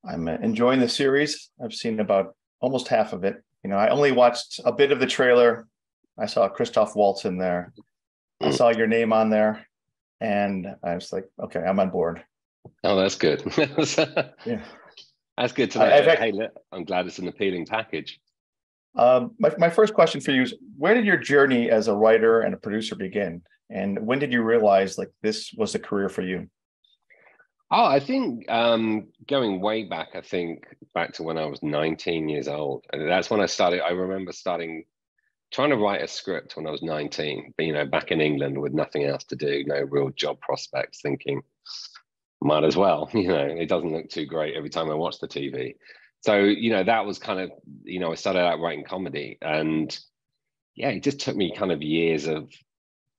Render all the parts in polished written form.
I'm enjoying the series. I've seen about almost half of it. I only watched a bit of the trailer. I saw Christoph Waltz in there. I saw your name on there, and I was like, okay, I'm on board. Oh, that's good. Yeah, that's good to know. Hey, look, I'm glad it's an appealing package. My first question for you is, where did your journey as a writer and a producer begin? And when did you realize like this was a career for you? Oh, I think going way back, I think back to when I was 19 years old. And that's when I started. I remember trying to write a script when I was 19, but, back in England with nothing else to do, no real job prospects, thinking, might as well, it doesn't look too great every time I watch the TV. So, that was kind of, I started out writing comedy, and yeah, it just took me kind of years of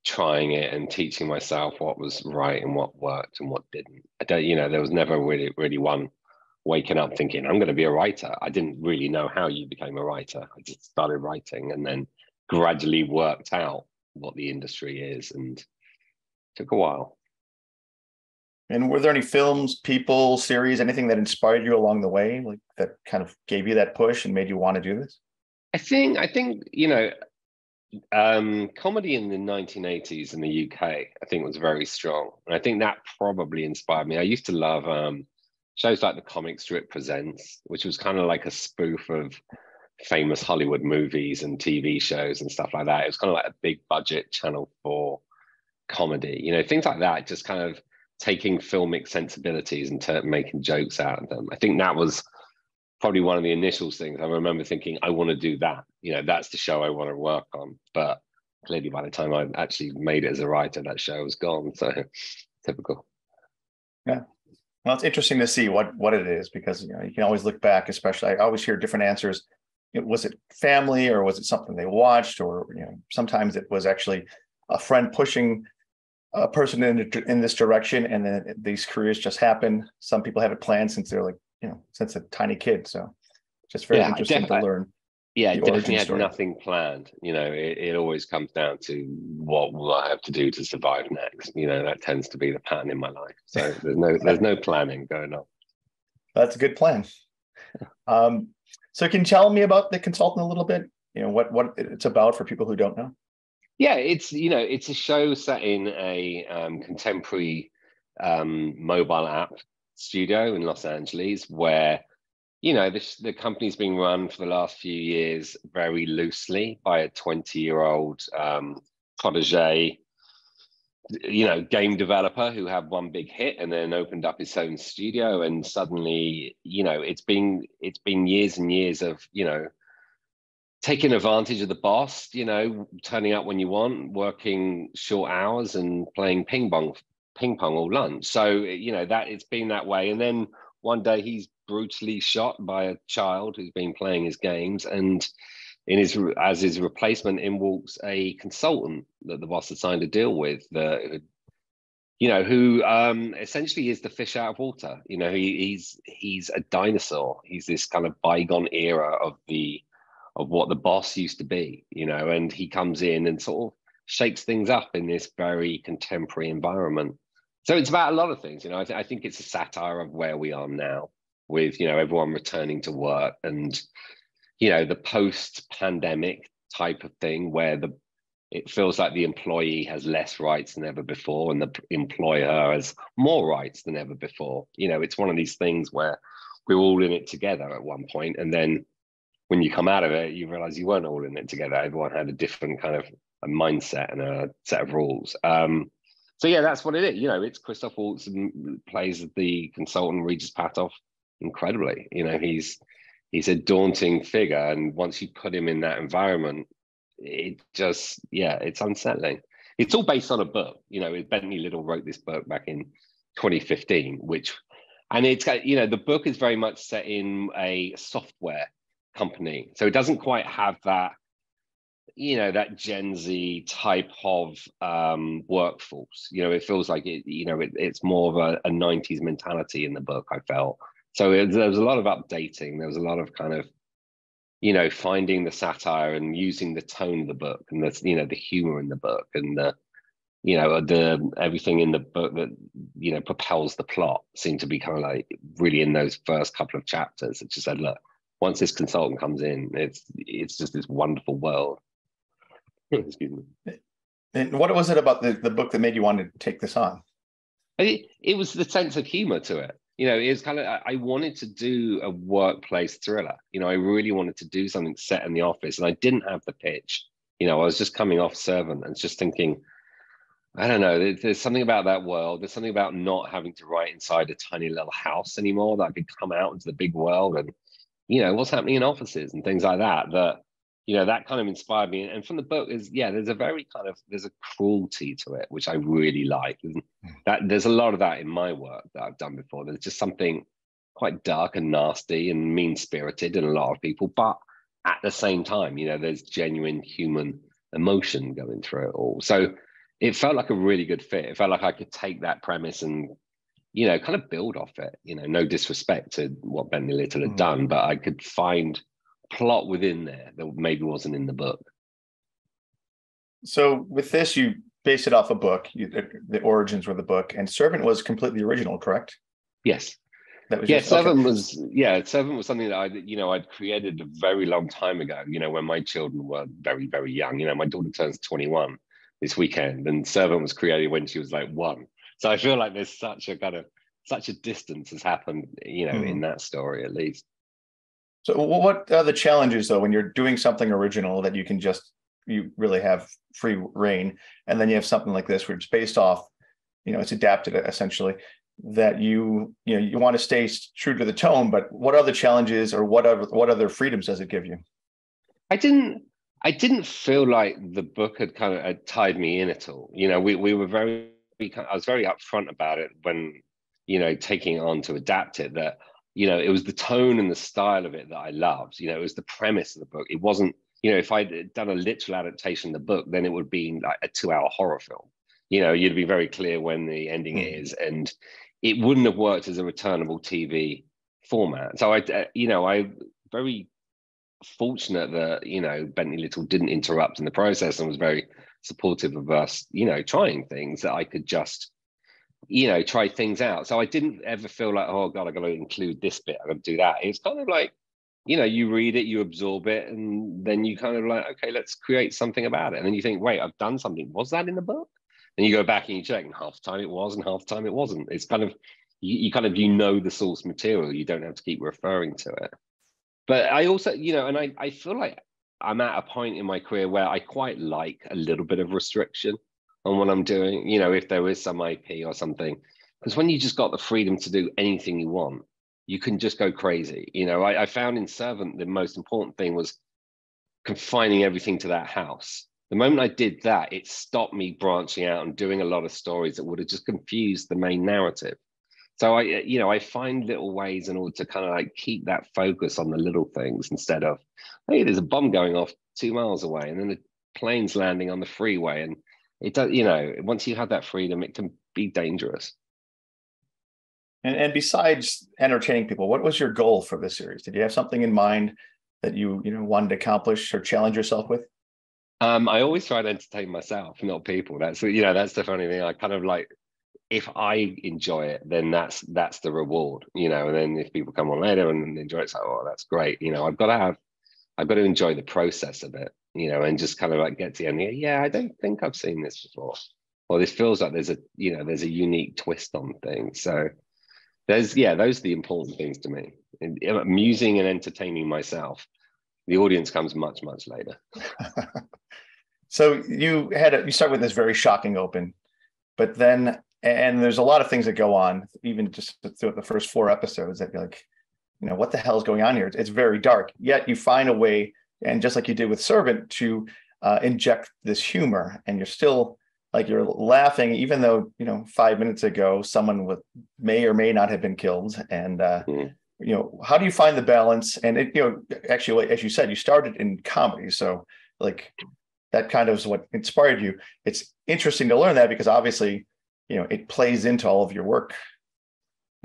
trying it and teaching myself what was right and what worked and what didn't. There was never really one waking up thinking, I'm going to be a writer. I didn't really know how you became a writer. I just started writing and then gradually worked out what the industry is, and it took a while. And were there any films, people, series, anything that inspired you along the way, like that kind of gave you that push and made you want to do this? I think comedy in the 1980s in the UK, I think, was very strong. And I think that probably inspired me. I used to love shows like The Comic Strip Presents, which was kind of like a spoof of famous Hollywood movies and TV shows and stuff like that. It was kind of like a big budget Channel 4 comedy, things like that, just kind of taking filmic sensibilities and making jokes out of them. I think that was probably one of the initial things. I remember thinking, I want to do that. That's the show I want to work on. But clearly by the time I actually made it as a writer, that show was gone. So typical. Yeah. Well, it's interesting to see what it is, because you can always look back, especially I always hear different answers. Was it family, or was it something they watched, or sometimes it was actually a friend pushing a person in this direction, and then these careers just happen. Some people have it planned since they're like, since a tiny kid. So just very interesting to learn. Yeah, I definitely had nothing planned. It always comes down to what will I have to do to survive next. That tends to be the pattern in my life. So there's no planning going on. That's a good plan. So can you tell me about The Consultant a little bit? What it's about for people who don't know? Yeah, it's a show set in a contemporary mobile app studio in Los Angeles, where the company's been run for the last few years very loosely by a 20-year-old protege, game developer who had one big hit and then opened up his own studio, and suddenly it's been years and years of taking advantage of the boss, turning up when you want, working short hours and playing ping pong all lunch. So, that it's been that way. And then one day he's brutally shot by a child who's been playing his games. And as his replacement, in walks a consultant that the boss had signed a deal with, who essentially is the fish out of water. He's a dinosaur. He's this kind of bygone era of what the boss used to be, and he comes in and sort of shakes things up in this very contemporary environment. So it's about a lot of things, I think it's a satire of where we are now with, everyone returning to work, and, the post-pandemic type of thing where it feels like the employee has less rights than ever before and the employer has more rights than ever before. It's one of these things where we're all in it together at one point, and then when you come out of it, you realize you weren't all in it together. Everyone had a different kind of a mindset and a set of rules. So yeah, that's what it is. It's Christoph Waltz plays the consultant, Regis Patoff, incredibly. He's a daunting figure, and once you put him in that environment, it just, it's unsettling. It's all based on a book. Bentley Little wrote this book back in 2015, and it's the book is very much set in a software company, so it doesn't quite have that that Gen Z type of workforce. It feels like it's more of a 90s mentality in the book, I felt. So there was a lot of updating. There was a lot of kind of finding the satire and using the tone of the book and the humor in the book and the everything in the book that propels the plot seemed to be kind of like really in those first couple of chapters. It just said, look, once this consultant comes in, it's just this wonderful world. Excuse me. And what was it about the book that made you want to take this on? It was the sense of humor to it. It was kind of, I wanted to do a workplace thriller. I really wanted to do something set in the office, and I didn't have the pitch. I was just coming off Servant and just thinking, I don't know, there's something about that world. There's something about not having to write inside a tiny little house anymore, that I could come out into the big world and, what's happening in offices and things like that, that kind of inspired me. And from the book there's a cruelty to it, which I really like. And that there's a lot of that in my work that I've done before. There's just something quite dark and nasty and mean-spirited in a lot of people, but at the same time, there's genuine human emotion going through it all. So it felt like a really good fit. It felt like I could take that premise and, kind of build off it. No disrespect to what Bentley Little had done, but I could find plot within there that maybe wasn't in the book. So with this, you base it off a book. The origins were the book, and Servant was completely original, correct? Yes. That was Servant was something that I'd created a very long time ago. When my children were very, very young. My daughter turns 21 this weekend, and Servant was created when she was like 1. So I feel like there's such a distance has happened, in that story at least. So what are the challenges, though, when you're doing something original that you really have free reign, and then you have something like this where it's based off, it's adapted essentially, that you want to stay true to the tone, but what other challenges or what other freedoms does it give you? I didn't feel like the book had kind of tied me in at all. We were I was very upfront about it when, taking it on to adapt it, that, it was the tone and the style of it that I loved. It was the premise of the book. It wasn't, if I'd done a literal adaptation of the book, then it would be like a 2-hour horror film. You'd be very clear when the ending is, and it wouldn't have worked as a returnable TV format. So I very fortunate that, Bentley Little didn't interrupt in the process and was very supportive of us, trying things that I could just, try things out. So I didn't ever feel like, oh God, I got to include this bit, I got to do that. It's kind of like, you read it, you absorb it, and then you kind of like, okay, let's create something about it. And then you think, wait, I've done something. Was that in the book? And you go back and you check, and half the time it was, and half the time it wasn't. It's kind of, you kind of, the source material. You don't have to keep referring to it. But I also, and I feel like I'm at a point in my career where I quite like a little bit of restriction on what I'm doing, if there is some IP or something. Because when you just got the freedom to do anything you want, you can just go crazy. I found in Servant, the most important thing was confining everything to that house. The moment I did that, it stopped me branching out and doing a lot of stories that would have just confused the main narrative. So I find little ways in order to kind of like keep that focus on the little things instead of, hey, there's a bomb going off 2 miles away, and then the plane's landing on the freeway, and it does, once you have that freedom, it can be dangerous. And besides entertaining people, what was your goal for this series? Did you have something in mind that you wanted to accomplish or challenge yourself with? I always try to entertain myself, not people. That's the funny thing. I kind of like, if I enjoy it, then that's the reward, and then if people come on later and enjoy it, it's like, oh, that's great. I've got to enjoy the process of it, and just kind of like get to the end. Yeah, I don't think I've seen this before, or this feels like there's a unique twist on things. So those are the important things to me. Amusing and entertaining myself. The audience comes much, much later. So you start with this very shocking open, but then, and there's a lot of things that go on, even just throughout the first 4 episodes, that you're like, what the hell is going on here? It's very dark, yet you find a way, and just like you did with Servant, to inject this humor, and you're still like, you're laughing, even though, 5 minutes ago, someone may or may not have been killed. And, how do you find the balance? And actually, as you said, you started in comedy. So like, that kind of is what inspired you. It's interesting to learn that, because obviously, it plays into all of your work.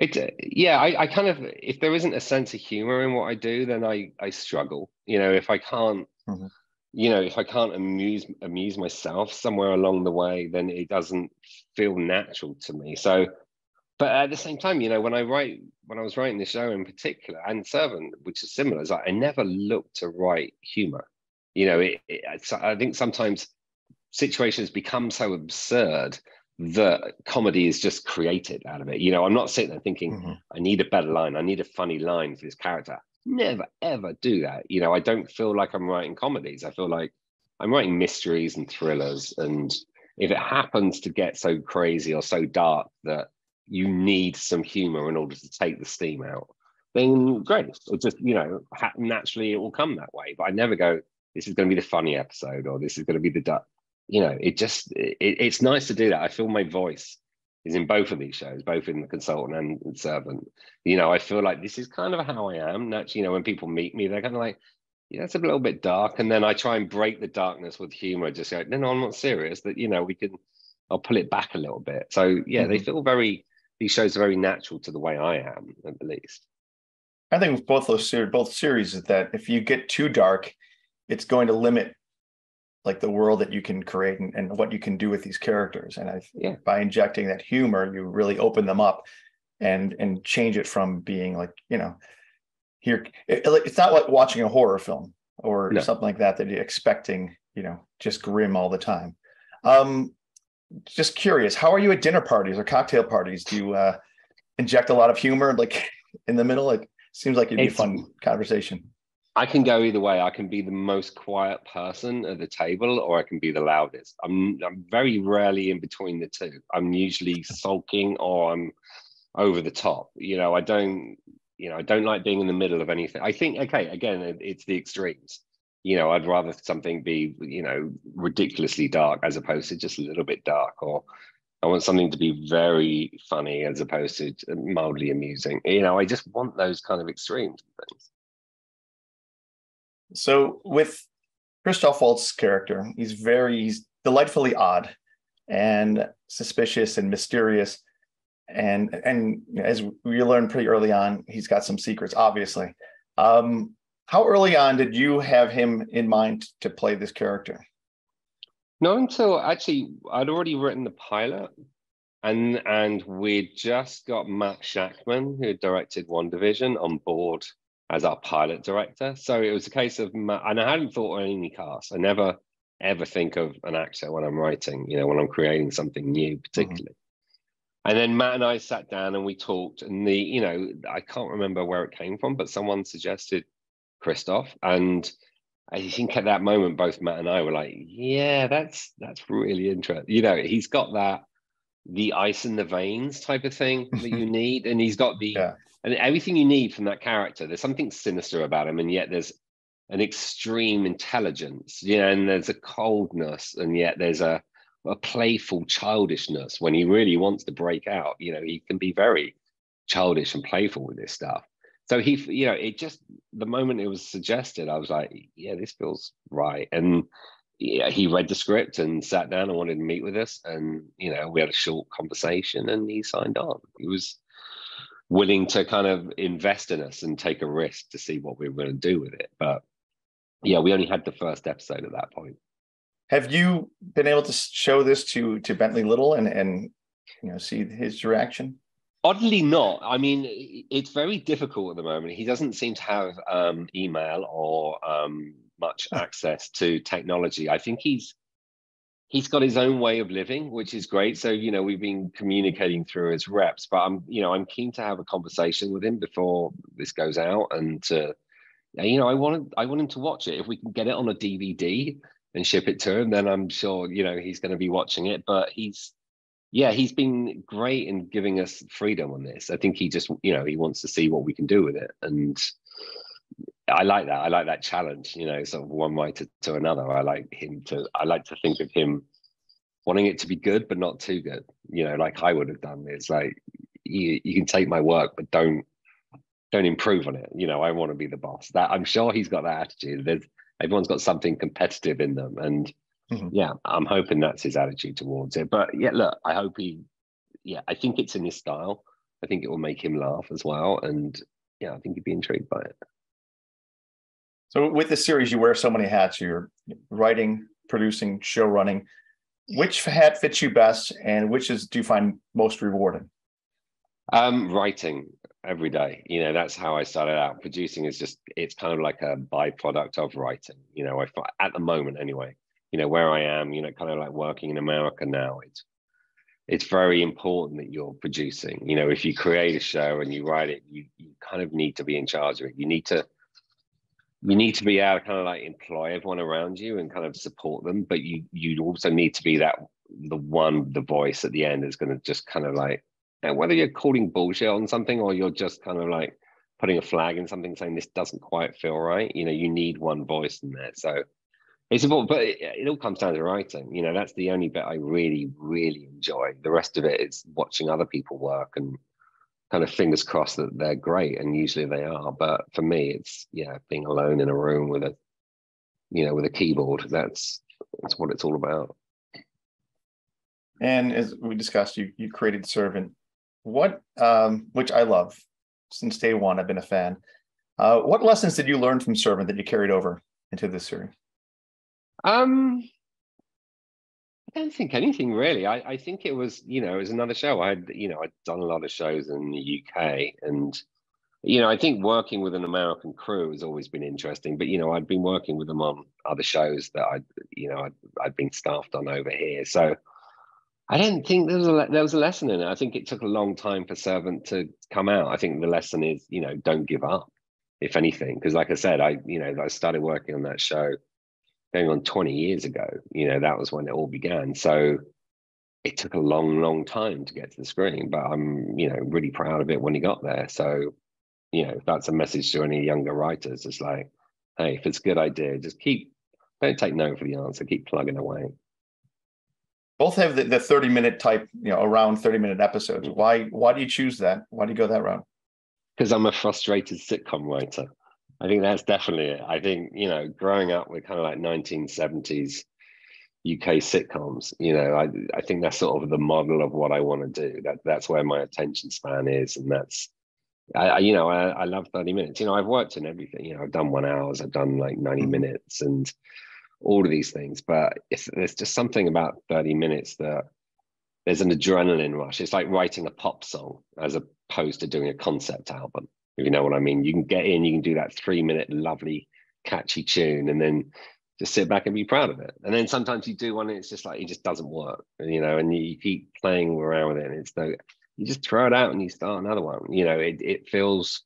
I kind of, if there isn't a sense of humor in what I do, then I struggle. If I can't, you know, if I can't amuse myself somewhere along the way, then it doesn't feel natural to me. So, but at the same time, you know, when I was writing the show in particular, and Servant, which is similar, is like I never looked to write humor. You know, I think sometimes situations become so absurd that comedy is just created out of it. You know, I'm not sitting there thinking, I need a better line, I need a funny line for this character. Never, ever do that. You know, I don't feel like I'm writing comedies. I feel like I'm writing mysteries and thrillers. And if it happens to get so crazy or so dark that you need some humor in order to take the steam out, then great. Or just, you know, naturally it will come that way. But I never go, this is going to be the funny episode, or this is going to be the dark. You know, it's nice to do that. I feel my voice is in both of these shows, both in The Consultant and Servant. You know, I feel like this is kind of how I am. Naturally, you know, when people meet me, they're kind of like, yeah, it's a little bit dark. And then I try and break the darkness with humor. Just like, no, I'm not serious. That, you know, I'll pull it back a little bit. So yeah, they feel these shows are very natural to the way I am, at least. I think with both series is that if you get too dark, it's going to limit like the world that you can create and what you can do with these characters. And by injecting that humor, you really open them up and change it from being like, you know, it's not like watching a horror film or something like that you're expecting, you know, just grim all the time. Just curious, how are you at dinner parties or cocktail parties? Do you inject a lot of humor like in the middle? Like, seems like it'd be a fun conversation. I can go either way. I can be the most quiet person at the table, or I can be the loudest. I'm very rarely in between the two. I'm usually sulking or I'm over the top. You know, I don't like being in the middle of anything. I think, okay, again, it's the extremes. You know, I'd rather something be, you know, ridiculously dark as opposed to just a little bit dark, or I want something to be very funny as opposed to mildly amusing. You know, I just want those kind of extremes and things. So with Christoph Waltz's character, he's delightfully odd and suspicious and mysterious. And as we learned pretty early on, he's got some secrets, obviously. How early on did you have him in mind to play this character? Not until actually I'd already written the pilot, and we'd just got Matt Shackman, who directed WandaVision, on board as our pilot director. So it was a case of Matt, and I hadn't thought of any cast. I never ever think of an actor when I'm writing, you know, when I'm creating something new, particularly. And then Matt and I sat down and we talked, and you know, I can't remember where it came from, but someone suggested Christoph, and I think at that moment, both Matt and I were like, yeah, that's really interesting. You know, he's got the ice in the veins type of thing that you need, and he's got and everything you need from that character. There's something sinister about him, and yet there's an extreme intelligence, you know, and there's a coldness, and yet there's a playful childishness when he really wants to break out. You know, he can be very childish and playful with this stuff. So you know, it just, the moment it was suggested, I was like, yeah, this feels right. And yeah, he read the script and sat down and wanted to meet with us. And, you know, we had a short conversation and he signed on. He was willing to kind of invest in us and take a risk to see what we were going to do with it. But yeah, we only had the first episode at that point. Have you been able to show this to Bentley Little and you know, see his reaction? Oddly not. I mean, it's very difficult at the moment. He doesn't seem to have email or much access to technology. I think he's got his own way of living, which is great. So, you know, we've been communicating through his reps, but I'm keen to have a conversation with him before this goes out. And you know, I want him to watch it. If we can get it on a DVD and ship it to him, then I'm sure, you know, he's going to be watching it. But he's been great in giving us freedom on this. I think he just, you know, he wants to see what we can do with it. And I like that. I like that challenge, you know, sort of one writer to another. I like to think of him wanting it to be good, but not too good, you know, like I would have done. It's like, you can take my work, but don't improve on it. You know, I want to be the boss. That, I'm sure he's got that attitude. Everyone's got something competitive in them. And yeah, I'm hoping that's his attitude towards it. But yeah, look, I hope I think it's in his style. I think it will make him laugh as well. And yeah, I think he'd be intrigued by it. So with this series, you wear so many hats. You're writing, producing, show running. Which hat fits you best, and do you find most rewarding? Writing every day. That's how I started out. Producing is it's kind of like a byproduct of writing. I find, at the moment anyway, where I am, kind of like working in America now, it's very important that you're producing. If you create a show and you write it, you kind of need to be in charge of it. You need to be able to kind of like employ everyone around you and kind of support them, but you also need to be the voice at the end is going to just kind of like, and whether you're calling bullshit on something or you're just kind of like putting a flag in something saying this doesn't quite feel right, you need one voice in there. So it's important, but it all comes down to writing. That's the only bit I really, really enjoy. The rest of it is watching other people work and kind of fingers crossed that they're great, and usually they are. But for me, it's being alone in a room with a keyboard. That's what it's all about. And as we discussed, you created Servant, what which I love since day one. I've been a fan. What lessons did you learn from Servant that you carried over into this series? I don't think anything really. I think it was another show. I'd done a lot of shows in the UK, and I think working with an American crew has always been interesting. But I'd been working with them on other shows that I'd been staffed on over here. So I didn't think there was a lesson in it. I think it took a long time for Servant to come out. I think the lesson is don't give up, if anything, because like I said, I started working on that show going on 20 years ago. That was when it all began. So it took a long, long time to get to the screen, but I'm, really proud of it when he got there. So, if that's a message to any younger writers, it's like, hey, if it's a good idea, just don't take no for the answer, keep plugging away. Both have the 30-minute type, around 30-minute episodes. Why do you choose that? Why do you go that route? Because I'm a frustrated sitcom writer. I think that's definitely it. I think, growing up with kind of like 1970s UK sitcoms, I think that's sort of the model of what I want to do. That's where my attention span is. And I love 30 minutes. I've worked in everything. I've done 1 hour, I've done like 90 minutes and all of these things. But there's just something about 30 minutes that there's an adrenaline rush. It's like writing a pop song as opposed to doing a concept album. If you know what I mean. You can get in, you can do that 3-minute lovely catchy tune and then just sit back and be proud of it. And then sometimes you do one and it's just like it just doesn't work, and you keep playing around with it and you just throw it out and you start another one. It feels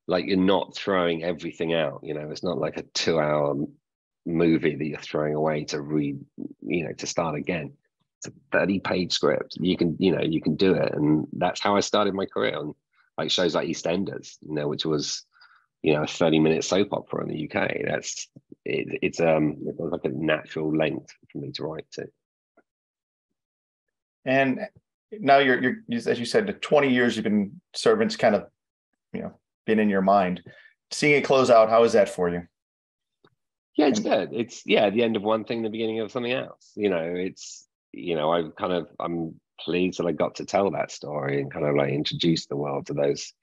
like you're not throwing everything out. It's not like a 2-hour movie that you're throwing away to read, to start again. It's a 30-page script. You can do it. And that's how I started my career on like shows like EastEnders, which was, a 30-minute soap opera in the UK. It's like a natural length for me to write to. And now you're as you said, the 20 years you've been Servants kind of, been in your mind. Seeing it close out, how is that for you? Yeah, it's good. It's the end of one thing, the beginning of something else. I'm pleased that I got to tell that story and kind of like introduce the world to those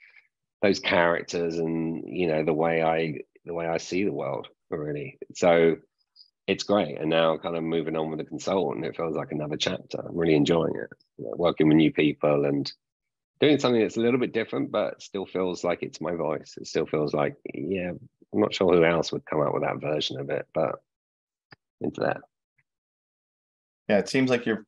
characters and the way I see the world, really. So it's great. And now kind of moving on with the consultant, it feels like another chapter. I'm really enjoying it. Working with new people and doing something that's a little bit different, but still feels like it's my voice. It still feels like, I'm not sure who else would come up with that version of it, but into that. Yeah, it seems like you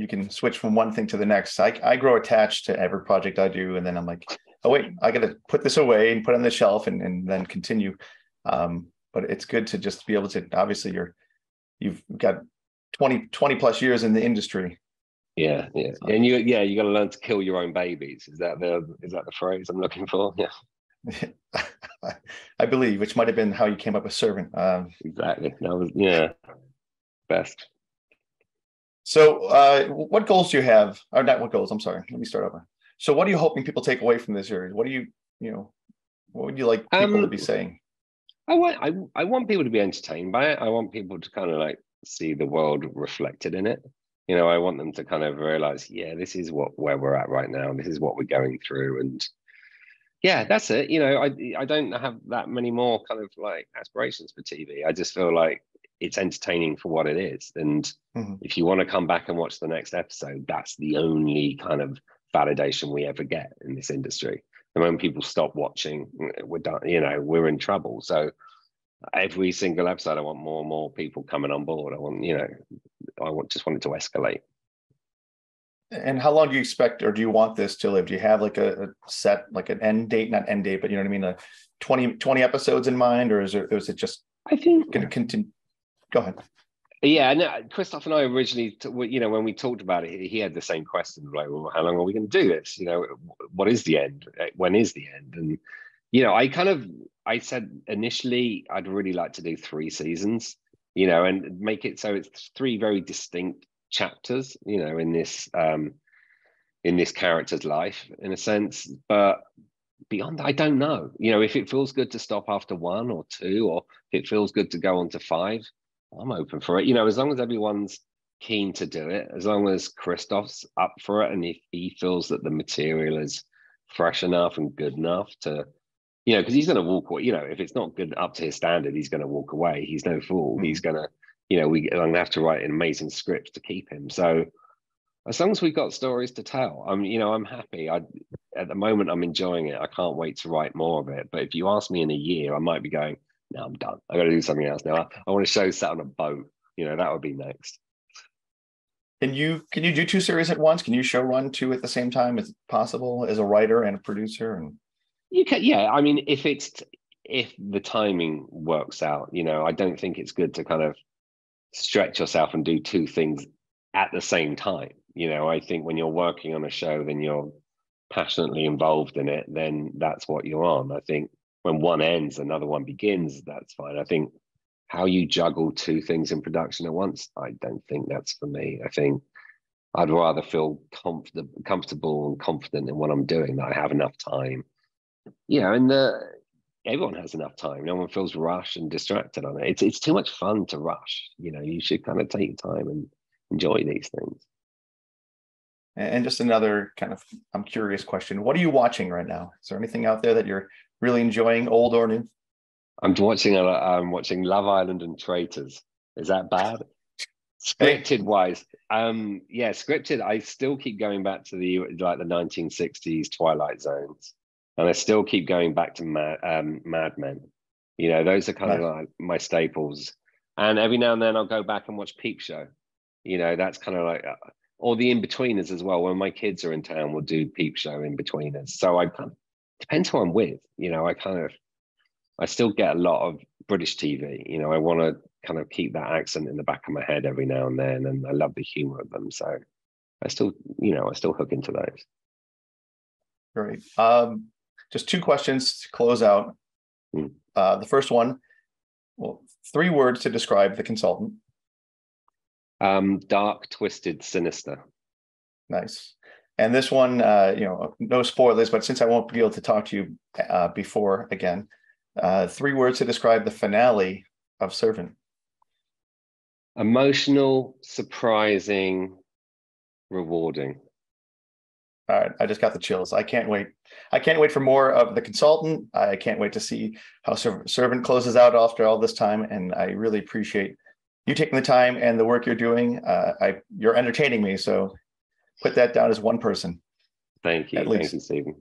can switch from one thing to the next. I grow attached to every project I do, and then I'm like, oh wait, I got to put this away and put it on the shelf and then continue. But it's good to just be able to. Obviously, you've got 20 plus years in the industry. Yeah, and you got to learn to kill your own babies. Is that the phrase I'm looking for? Yeah. I believe, which might have been how you came up with Servant. Exactly. That was best. So what goals do you have? Or not what goals, I'm sorry. Let me start over. So what are you hoping people take away from this series? What would you like people to be saying? I want people to be entertained by it. I want people to kind of like see the world reflected in it. I want them to kind of realize, this is where we're at right now. This is what we're going through. And, Yeah, that's it. You know, I don't have that many more kind of like aspirations for TV. I just feel like it's entertaining for what it is. And Mhm. if you want to come back and watch the next episode, that's the only kind of validation we ever get in this industry. And when people stop watching, we're done, you know, we're in trouble. So every single episode, I want more and more people coming on board. I want, you know, just want it to escalate. And how long do you expect, or do you want this to live? Do you have like a set, like an end date, not end date, but you know what I mean? 20 episodes in mind, or is it just I think going to continue? Go ahead. Yeah, no, Christoph and I originally, you know, when we talked about it, he had the same question, like, well, how long are we going to do this? You know, what is the end? When is the end? And, you know, I said initially, I'd really like to do 3 seasons, you know, and make it so it's 3 very distinct chapters, you know, in this character's life, in a sense. But beyond that, I don't know. You know, if it feels good to stop after 1 or 2, or if it feels good to go on to 5, I'm open for it. You know, as long as everyone's keen to do it, as long as Christoph's up for it, and if he feels that the material is fresh enough and good enough to, you know, because he's going to walk away. You know, if it's not good up to his standard, he's going to walk away. He's no fool. He's going to, you know, I'm going to have to write an amazing script to keep him. So as long as we've got stories to tell, you know, I'm happy. At the moment, I'm enjoying it. I can't wait to write more of it. But if you ask me in a year, I might be going, no, I'm done. I got to do something else now. I want a show set on a boat. You know, that would be next. Can you do 2 series at once? Can you show run 2 at the same time? Is it possible as a writer and a producer? And You can, yeah. I mean, if the timing works out, you know, I don't think it's good to kind of stretch yourself and do 2 things at the same time. You know, I think when you're working on a show, then you're passionately involved in it, then that's what you're on. I think when one ends, another one begins, that's fine. I think how you juggle 2 things in production at once, I don't think that's for me. I think I'd rather feel comfortable and confident in what I'm doing, that I have enough time. You know, and everyone has enough time. No one feels rushed and distracted on it. It's too much fun to rush. You know, you should kind of take your time and enjoy these things. And just another kind of, I'm curious question. What are you watching right now? Is there anything out there that you're really enjoying, old or new? I'm watching Love Island and Traitors. Is that bad? Scripted wise, yeah, scripted. I still keep going back to the 1960s Twilight Zones, and I still keep going back to Mad Men. You know, those are kind of like my staples. And every now and then I'll go back and watch Peep Show. You know, that's kind of like, or the In-Betweeners as well. When my kids are in town, we'll do Peep Show In-Betweeners. So I kind of, depends who I'm with. You know, I still get a lot of British TV. You know, I want to kind of keep that accent in the back of my head every now and then, and I love the humor of them. So I still hook into those. Great. Just 2 questions to close out. The first one, well, 3 words to describe The Consultant. Dark, twisted, sinister. Nice. And this one, you know, no spoilers, but since I won't be able to talk to you before again, 3 words to describe the finale of Servant. Emotional, surprising, rewarding. All right, I just got the chills. I can't wait. I can't wait for more of The Consultant. I can't wait to see how Servant closes out after all this time. And I really appreciate you taking the time and the work you're doing. You're entertaining me. So put that down as one person. Thank you. Thank you, Stephen.